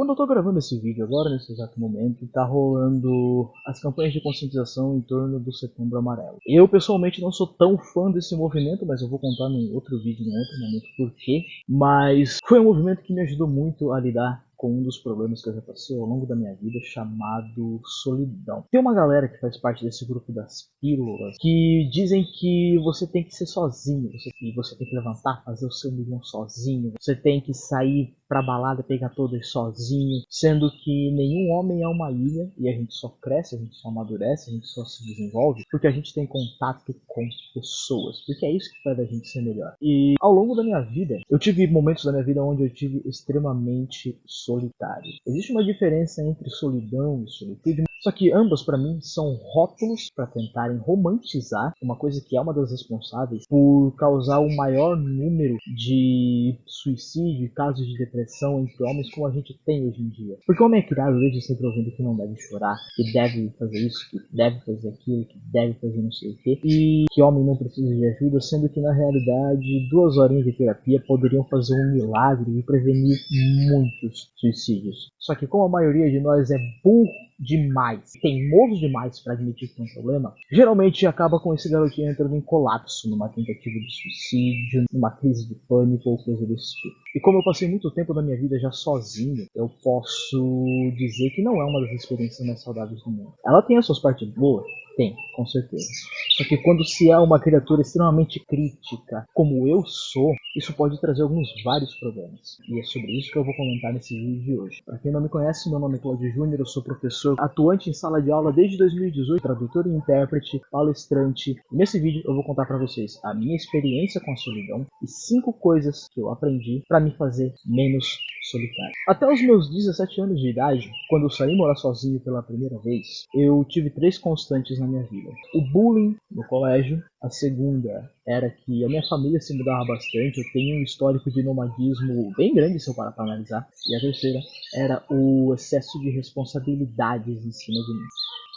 Quando eu tô gravando esse vídeo agora, nesse exato momento, tá rolando as campanhas de conscientização em torno do Setembro Amarelo. Eu, pessoalmente, não sou tão fã desse movimento, mas eu vou contar num outro vídeo, num outro momento, por quê. Mas foi um movimento que me ajudou muito a lidar com um dos problemas que eu já passei ao longo da minha vida, chamado solidão. Tem uma galera que faz parte desse grupo das pílulas que dizem que você tem que ser sozinho, você tem que levantar, fazer o seu milhão sozinho, você tem que sair pra balada, pegar todas sozinho, sendo que nenhum homem é uma ilha e a gente só cresce, a gente só amadurece, a gente só se desenvolve porque a gente tem contato com pessoas, porque é isso que faz a gente ser melhor. E ao longo da minha vida, eu tive momentos da minha vida onde eu tive extremamente solitário. Existe uma diferença entre solidão e solitude, só que ambas para mim são rótulos para tentarem romantizar uma coisa que é uma das responsáveis por causar o maior número de suicídio e casos de depressão entre homens como a gente tem hoje em dia. Porque o homem é criado desde sempre ouvindo que não deve chorar, que deve fazer isso, que deve fazer aquilo, que deve fazer não sei o quê, e que homem não precisa de ajuda, sendo que na realidade 2 horinhas de terapia poderiam fazer um milagre e prevenir muitos suicídios. Só que como a maioria de nós é burro demais, teimoso demais para admitir que tem um problema, geralmente acaba com esse garotinho entrando em colapso, numa tentativa de suicídio, numa crise de pânico ou coisa desse tipo. E como eu passei muito tempo da minha vida já sozinho, eu posso dizer que não é uma das experiências mais saudáveis do mundo. Ela tem as suas partes boas? Tem, com certeza. Só que quando se é uma criatura extremamente crítica, como eu sou, isso pode trazer vários problemas. E é sobre isso que eu vou comentar nesse vídeo de hoje. Para quem não me conhece, meu nome é Claudio Júnior, eu sou professor atuante em sala de aula desde 2018, tradutor e intérprete, palestrante. E nesse vídeo eu vou contar para vocês a minha experiência com a solidão e 5 coisas que eu aprendi para me fazer menos solitário. Até os meus 17 anos de idade, quando eu saí morar sozinho pela primeira vez, eu tive 3 constantes na minha vida. O bullying no colégio, a segunda era que a minha família se mudava bastante, eu tenho um histórico de nomadismo bem grande se eu parar para analisar, e a terceira era o excesso de responsabilidades em cima de mim.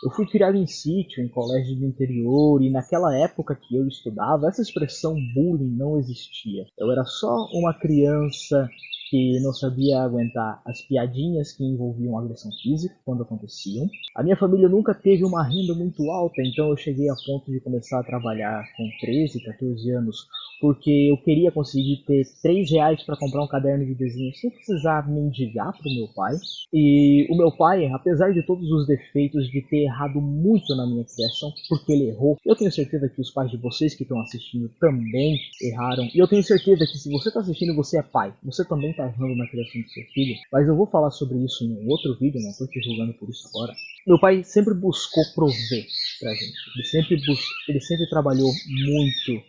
Eu fui criado em sítio, em colégio do interior, e naquela época que eu estudava, essa expressão bullying não existia. Eu era só uma criança que não sabia aguentar as piadinhas que envolviam agressão física quando aconteciam. A minha família nunca teve uma renda muito alta, então eu cheguei a ponto de começar a trabalhar com 13, 14 anos, porque eu queria conseguir ter R$3 para comprar um caderno de desenho sem precisar mendigar para o meu pai. E o meu pai, apesar de todos os defeitos, de ter errado muito na minha criação, porque ele errou, eu tenho certeza que os pais de vocês que estão assistindo também erraram, e eu tenho certeza que se você está assistindo, você é pai, você também está errando na criação do seu filho, mas eu vou falar sobre isso em um outro vídeo, não estou te julgando por isso agora. Meu pai sempre buscou prover pra gente, ele sempre trabalhou muito,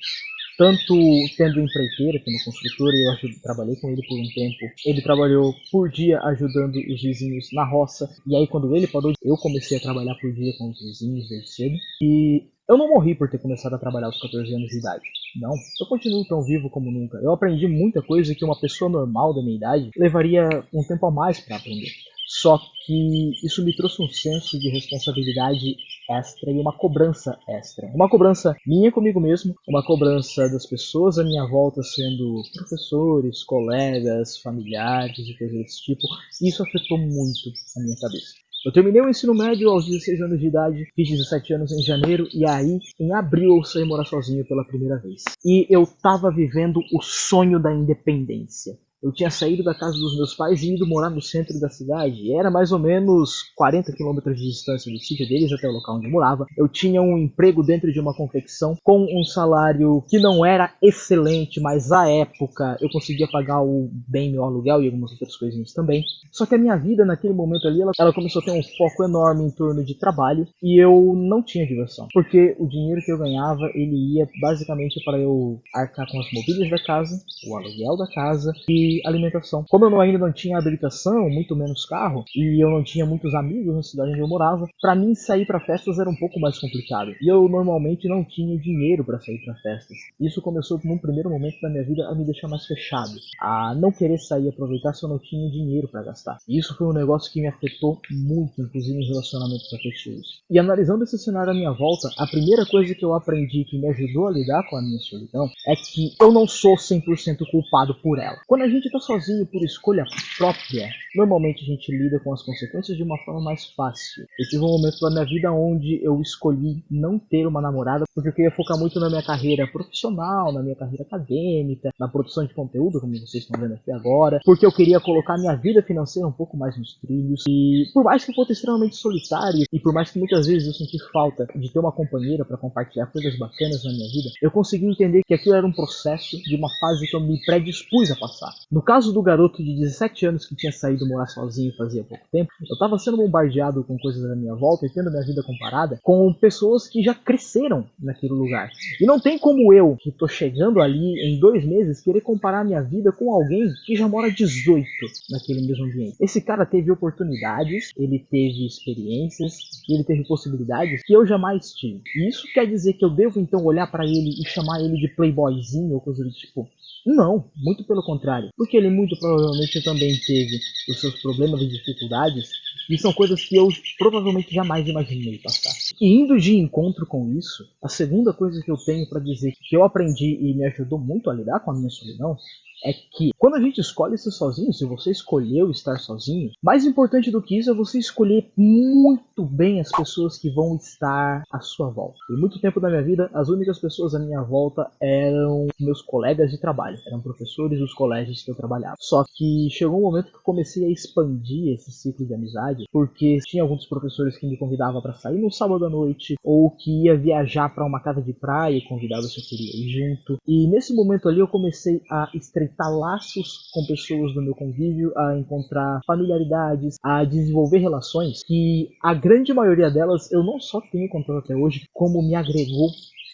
tanto tendo empreiteira como construtora, eu trabalhei com ele por um tempo. Ele trabalhou por dia ajudando os vizinhos na roça, e aí quando ele parou, eu comecei a trabalhar por dia com os vizinhos desde cedo. E eu não morri por ter começado a trabalhar aos 14 anos de idade. Não, eu continuo tão vivo como nunca. Eu aprendi muita coisa que uma pessoa normal da minha idade levaria um tempo a mais para aprender. Só que isso me trouxe um senso de responsabilidade extra e uma cobrança extra. Uma cobrança minha comigo mesmo, uma cobrança das pessoas à minha volta, sendo professores, colegas, familiares e coisas desse tipo. E isso afetou muito a minha cabeça. Eu terminei o ensino médio aos 16 anos de idade, fiz 17 anos em janeiro, e aí, em abril, eu saí morar sozinho pela primeira vez. E eu tava vivendo o sonho da independência. Eu tinha saído da casa dos meus pais e ido morar no centro da cidade. E era mais ou menos 40 quilômetros de distância do sítio deles até o local onde eu morava. Eu tinha um emprego dentro de uma confecção com um salário que não era excelente, mas à época eu conseguia pagar bem meu aluguel e algumas outras coisinhas também. Só que a minha vida naquele momento ali, ela começou a ter um foco enorme em torno de trabalho e eu não tinha diversão. Porque o dinheiro que eu ganhava, ele ia basicamente para eu arcar com as mobílias da casa, o aluguel da casa e alimentação. Como eu ainda não tinha habilitação, muito menos carro, e eu não tinha muitos amigos na cidade onde eu morava, para mim sair para festas era um pouco mais complicado. E eu normalmente não tinha dinheiro para sair para festas. Isso começou num primeiro momento da minha vida a me deixar mais fechado, a não querer sair e aproveitar se eu não tinha dinheiro para gastar. E isso foi um negócio que me afetou muito, inclusive em relacionamentos afetivos. E analisando esse cenário à minha volta, a primeira coisa que eu aprendi que me ajudou a lidar com a minha solidão é que eu não sou 100% culpado por ela. Quando a gente gente tá sozinho por escolha própria, normalmente a gente lida com as consequências de uma forma mais fácil. Eu tive um momento da minha vida onde eu escolhi não ter uma namorada porque eu queria focar muito na minha carreira profissional, na minha carreira acadêmica, na produção de conteúdo, como vocês estão vendo aqui agora, porque eu queria colocar minha vida financeira um pouco mais nos trilhos. E por mais que eu fosse extremamente solitário e por mais que muitas vezes eu senti falta de ter uma companheira para compartilhar coisas bacanas na minha vida, eu consegui entender que aquilo era um processo de uma fase que eu me predispus a passar. No caso do garoto de 17 anos que tinha saído morar sozinho fazia pouco tempo, eu estava sendo bombardeado com coisas à minha volta e tendo minha vida comparada com pessoas que já cresceram naquele lugar. E não tem como eu, que tô chegando ali em 2 meses, querer comparar minha vida com alguém que já mora 18 naquele mesmo ambiente. Esse cara teve oportunidades, ele teve experiências, ele teve possibilidades que eu jamais tive. E isso quer dizer que eu devo então olhar pra ele e chamar ele de playboyzinho ou coisa do tipo? Não, muito pelo contrário. Porque ele muito provavelmente também teve os seus problemas e dificuldades, e são coisas que eu provavelmente jamais imaginei passar. E indo de encontro com isso, a segunda coisa que eu tenho para dizer que eu aprendi e me ajudou muito a lidar com a minha solidão é que quando a gente escolhe ser sozinho, se você escolheu estar sozinho, mais importante do que isso é você escolher muito bem as pessoas que vão estar à sua volta. Por muito tempo da minha vida, as únicas pessoas à minha volta eram meus colegas de trabalho, eram professores dos colégios que eu trabalhava. Só que chegou um momento que eu comecei a expandir esse ciclo de amizade, porque tinha alguns professores que me convidavam para sair no sábado à noite, ou que ia viajar para uma casa de praia e convidava se eu queria ir junto. E nesse momento ali eu comecei a estreitar laços com pessoas do meu convívio, a encontrar familiaridades, a desenvolver relações que a grande maioria delas eu não só tenho contato até hoje, como me agregou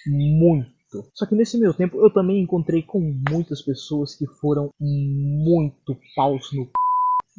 muito. Só que nesse meio tempo eu também encontrei com muitas pessoas que foram muito paus no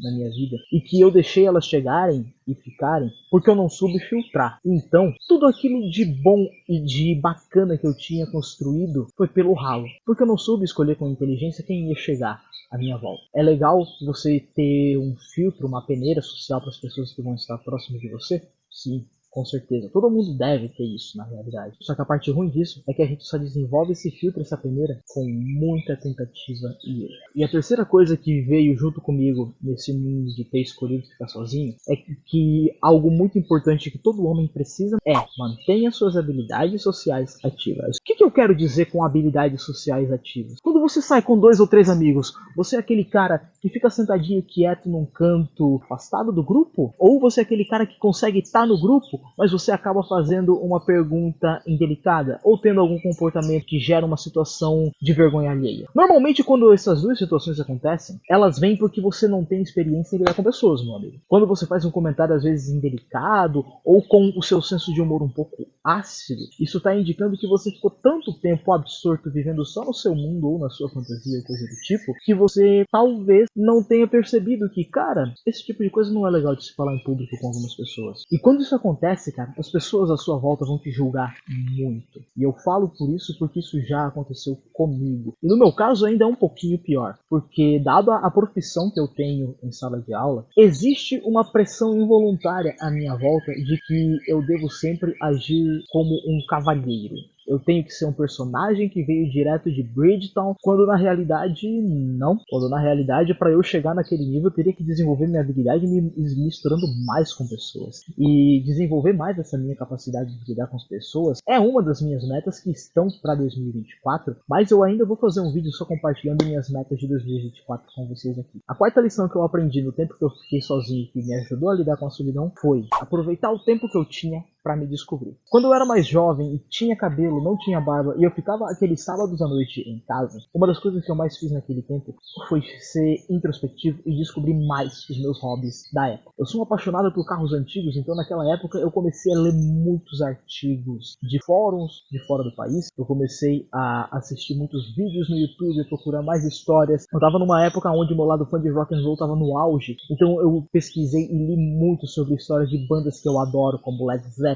na minha vida e que eu deixei elas chegarem e ficarem porque eu não soube filtrar. Então, tudo aquilo de bom e de bacana que eu tinha construído foi pelo ralo, porque eu não soube escolher com inteligência quem ia chegar à minha volta. É legal você ter um filtro, uma peneira social para as pessoas que vão estar próximas de você? Sim. Com certeza, todo mundo deve ter isso na realidade. Só que a parte ruim disso é que a gente só desenvolve esse filtro, essa peneira, com muita tentativa e erro. E a terceira coisa que veio junto comigo nesse mundo de ter escolhido ficar sozinho é que algo muito importante que todo homem precisa é mantenha suas habilidades sociais ativas. O que eu quero dizer com habilidades sociais ativas? Quando você sai com 2 ou 3 amigos, você é aquele cara que fica sentadinho quieto num canto afastado do grupo? Ou você é aquele cara que consegue estar no grupo, mas você acaba fazendo uma pergunta indelicada ou tendo algum comportamento que gera uma situação de vergonha alheia? Normalmente, quando essas duas situações acontecem, elas vêm porque você não tem experiência em lidar com pessoas, meu amigo. Quando você faz um comentário às vezes indelicado ou com o seu senso de humor um pouco ácido, isso está indicando que você ficou tanto tempo absorto vivendo só no seu mundo ou na sua fantasia ou coisa do tipo, que você talvez não tenha percebido que, cara, esse tipo de coisa não é legal de se falar em público com algumas pessoas. E quando isso acontece, cara, as pessoas à sua volta vão te julgar muito. E eu falo por isso porque isso já aconteceu comigo. E no meu caso ainda é um pouquinho pior, porque dada a profissão que eu tenho em sala de aula, existe uma pressão involuntária à minha volta de que eu devo sempre agir como um cavalheiro. Eu tenho que ser um personagem que veio direto de Bridgetown, quando na realidade não. Quando na realidade, para eu chegar naquele nível, eu teria que desenvolver minha habilidade me misturando mais com pessoas. E desenvolver mais essa minha capacidade de lidar com as pessoas é uma das minhas metas que estão para 2024, mas eu ainda vou fazer um vídeo só compartilhando minhas metas de 2024 com vocês aqui. A quarta lição que eu aprendi no tempo que eu fiquei sozinho e que me ajudou a lidar com a solidão foi aproveitar o tempo que eu tinha para me descobrir. Quando eu era mais jovem e tinha cabelo, não tinha barba, e eu ficava aqueles sábados à noite em casa, uma das coisas que eu mais fiz naquele tempo foi ser introspectivo e descobrir mais os meus hobbies da época. Eu sou um apaixonado por carros antigos, então naquela época eu comecei a ler muitos artigos de fóruns de fora do país, eu comecei a assistir muitos vídeos no YouTube, procurar mais histórias. Eu tava numa época onde meu lado fã de rock and roll tava no auge, então eu pesquisei e li muito sobre histórias de bandas que eu adoro, como Led Zeppelin,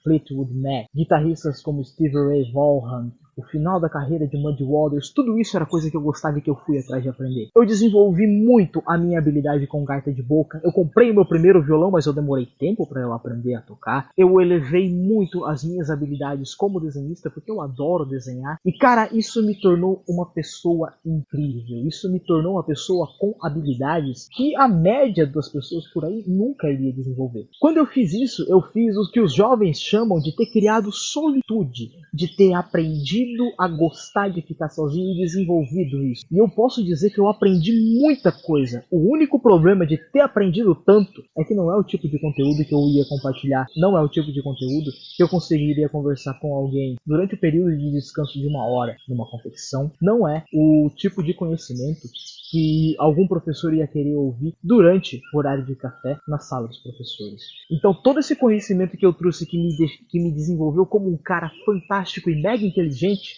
Fleetwood Mac, guitarristas como Stevie Ray Vaughan, o final da carreira de Muddy Waters, tudo isso era coisa que eu gostava e que eu fui atrás de aprender. Eu desenvolvi muito a minha habilidade com gaita de boca. Eu comprei o meu primeiro violão, mas eu demorei tempo para eu aprender a tocar. Eu elevei muito as minhas habilidades como desenhista, porque eu adoro desenhar. E cara, isso me tornou uma pessoa incrível. Isso me tornou uma pessoa com habilidades que a média das pessoas por aí nunca iria desenvolver. Quando eu fiz isso, eu fiz o que os jovens chamam de ter criado solitude, de ter aprendido a gostar de ficar sozinho e desenvolvido isso. E eu posso dizer que eu aprendi muita coisa. O único problema de ter aprendido tanto é que não é o tipo de conteúdo que eu ia compartilhar, não é o tipo de conteúdo que eu conseguiria conversar com alguém durante o período de descanso de 1 hora numa competição, não é o tipo de conhecimento que algum professor ia querer ouvir durante o horário de café na sala dos professores. Então todo esse conhecimento que eu trouxe que me desenvolveu como um cara fantástico e mega inteligente,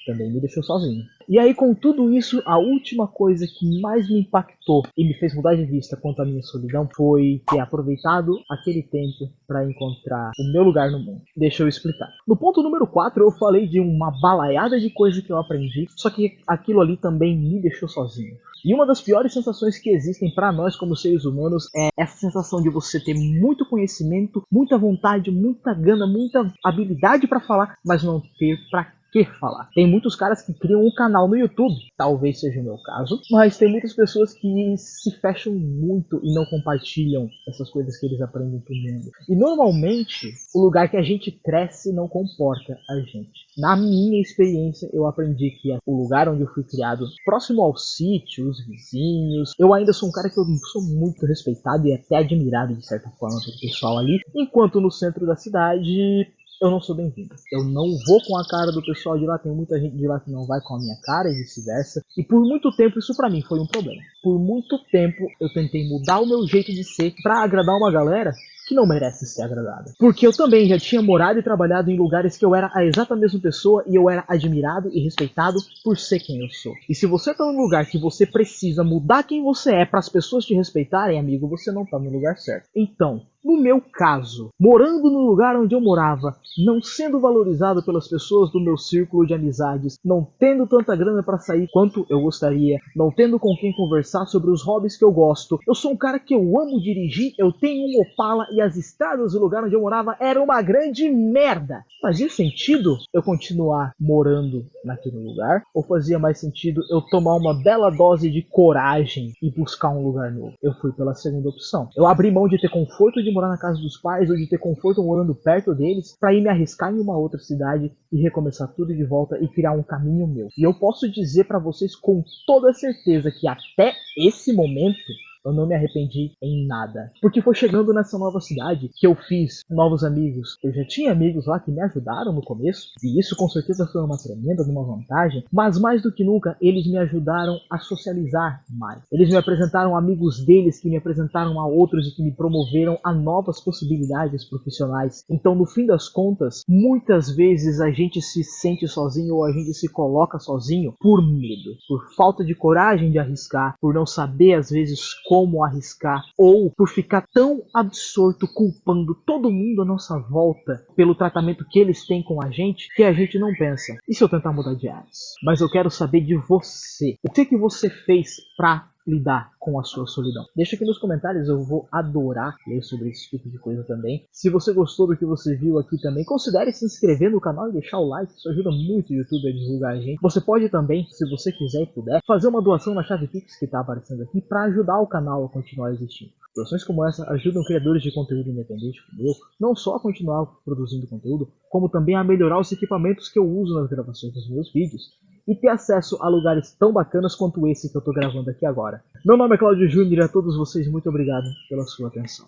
também me deixou sozinho. E aí, com tudo isso, a última coisa que mais me impactou e me fez mudar de vista quanto à minha solidão foi ter aproveitado aquele tempo para encontrar o meu lugar no mundo. Deixa eu explicar. No ponto número 4, eu falei de uma balaiada de coisas que eu aprendi, só que aquilo ali também me deixou sozinho. E uma das piores sensações que existem para nós como seres humanos é essa sensação de você ter muito conhecimento, muita vontade, muita gana, muita habilidade para falar, mas não ter para que falar. Tem muitos caras que criam um canal no YouTube, talvez seja o meu caso, mas tem muitas pessoas que se fecham muito e não compartilham essas coisas que eles aprendem pro mundo. E normalmente, o lugar que a gente cresce não comporta a gente. Na minha experiência, eu aprendi que o lugar onde eu fui criado, próximo ao sítio, os vizinhos, eu ainda sou um cara que eu sou muito respeitado e até admirado de certa forma pelo pessoal ali, enquanto no centro da cidade eu não sou bem-vindo. Eu não vou com a cara do pessoal de lá, tem muita gente de lá que não vai com a minha cara e vice-versa. E por muito tempo isso pra mim foi um problema. Por muito tempo eu tentei mudar o meu jeito de ser pra agradar uma galera que não merece ser agradada. Porque eu também já tinha morado e trabalhado em lugares que eu era a exata mesma pessoa e eu era admirado e respeitado por ser quem eu sou. E se você tá num lugar que você precisa mudar quem você é para as pessoas te respeitarem, amigo, você não tá no lugar certo. Então, no meu caso, morando no lugar onde eu morava, não sendo valorizado pelas pessoas do meu círculo de amizades, não tendo tanta grana para sair quanto eu gostaria, não tendo com quem conversar sobre os hobbies que eu gosto, eu sou um cara que eu amo dirigir, eu tenho um Opala e as estradas do lugar onde eu morava eram uma grande merda. Fazia sentido eu continuar morando naquele lugar? Ou fazia mais sentido eu tomar uma bela dose de coragem e buscar um lugar novo? Eu fui pela segunda opção. Eu abri mão de ter conforto de morar na casa dos pais ou de ter conforto morando perto deles para ir me arriscar em uma outra cidade e recomeçar tudo de volta e criar um caminho meu. E eu posso dizer para vocês com toda certeza que até esse momento eu não me arrependi em nada. Porque foi chegando nessa nova cidade que eu fiz novos amigos. Eu já tinha amigos lá que me ajudaram no começo, e isso com certeza foi uma tremenda uma vantagem, mas mais do que nunca, eles me ajudaram a socializar mais. Eles me apresentaram amigos deles que me apresentaram a outros e que me promoveram a novas possibilidades profissionais. Então, no fim das contas, muitas vezes a gente se sente sozinho ou a gente se coloca sozinho por medo, por falta de coragem de arriscar, por não saber às vezes como arriscar, ou por ficar tão absorto culpando todo mundo à nossa volta pelo tratamento que eles têm com a gente, que a gente não pensa, e se eu tentar mudar de áreas? Mas eu quero saber de você. O que você fez pra lidar com a sua solidão? Deixa aqui nos comentários, eu vou adorar ler sobre esse tipo de coisa também. Se você gostou do que você viu aqui também, considere se inscrever no canal e deixar o like, isso ajuda muito o YouTube a divulgar a gente. Você pode também, se você quiser e puder, fazer uma doação na chave Pix que está aparecendo aqui para ajudar o canal a continuar existindo. Doações como essa ajudam criadores de conteúdo independente como eu, não só a continuar produzindo conteúdo, como também a melhorar os equipamentos que eu uso nas gravações dos meus vídeos, e ter acesso a lugares tão bacanas quanto esse que eu tô gravando aqui agora. Meu nome é Claudio Júnior e a todos vocês muito obrigado pela sua atenção.